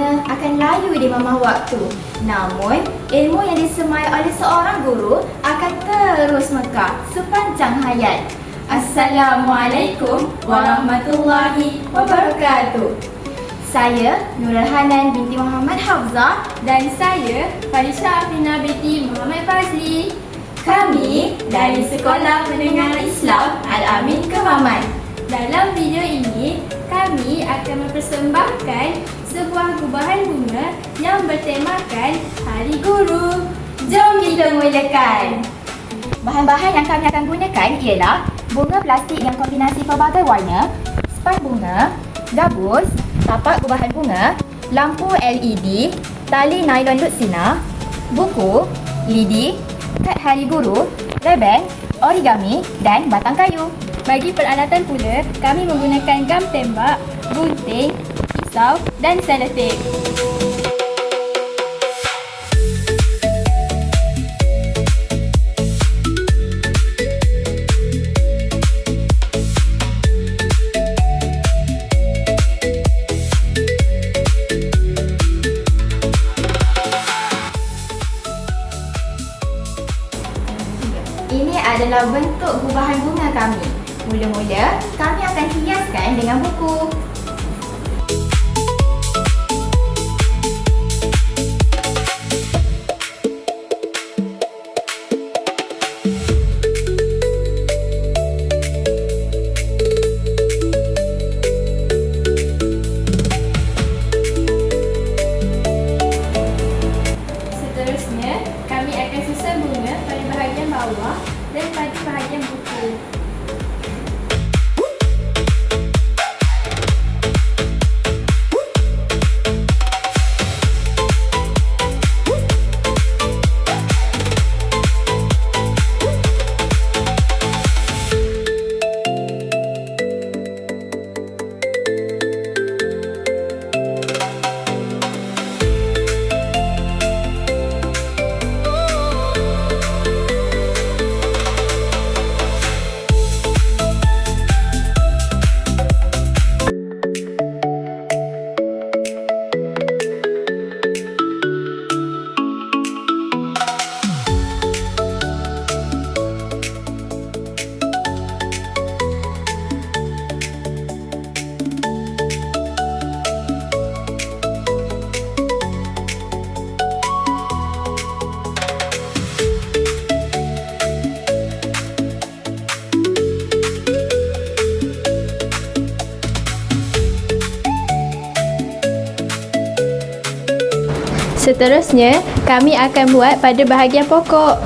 bunga akan layu di mama waktu. Namun, ilmu yang disemai oleh seorang guru akan terus mekar sepanjang hayat. Assalamualaikum warahmatullahi wabarakatuh. Saya Nurul Hanan binti Muhammad Hafzah dan saya Falisha Afina binti Muhammad Fazli. Kami dari Sekolah Menengah Islam Al-Amin Kemaman. Dalam video ini, kami akan mempersembahkan sebuah gubahan bunga yang bertemakan Hari Guru. Jom kita mulakan. Bahan-bahan yang kami akan gunakan ialah bunga plastik yang kombinasi pelbagai warna, span bunga, gabus, tapak gubahan bunga, lampu LED, tali nylon lut sinar, buku, lidi, kad Hari Guru, rebeng, origami dan batang kayu. Bagi peralatan pula, kami menggunakan gam tembak, gunting, pisau dan selotip. Ini adalah bentuk gubahan bunga kami. Mula-mula, kami akan hiaskan dengan buku. Seterusnya, kami akan susun bunga pada bahagian bawah dan pada bahagian buku. Seterusnya, kami akan buat pada bahagian pokok.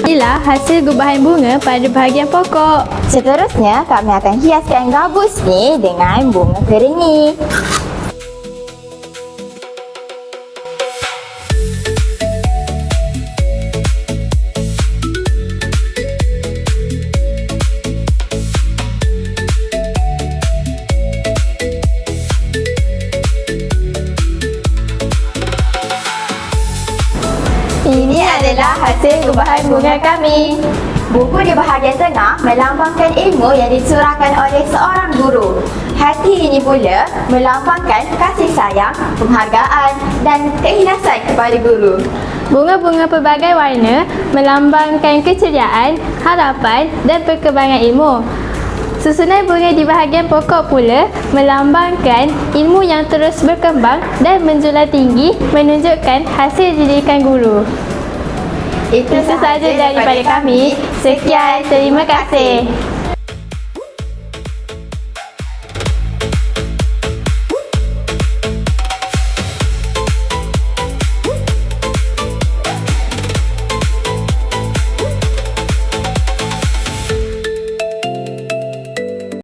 Inilah hasil gubahan bunga pada bahagian pokok. Seterusnya, kami akan hiaskan gabus ni dengan bunga keringgi. Ini adalah hasil gubahan bunga kami. Buku di bahagian tengah melambangkan ilmu yang dicurahkan oleh seorang guru. Hati ini pula melambangkan kasih sayang, penghargaan dan keikhlasan kepada guru. Bunga-bunga pelbagai warna melambangkan keceriaan, harapan dan perkembangan ilmu. Susunan bunga di bahagian pokok pula melambangkan ilmu yang terus berkembang dan menjulang tinggi, menunjukkan hasil didikan guru. Itu sahaja daripada kami. Sekian, terima kasih.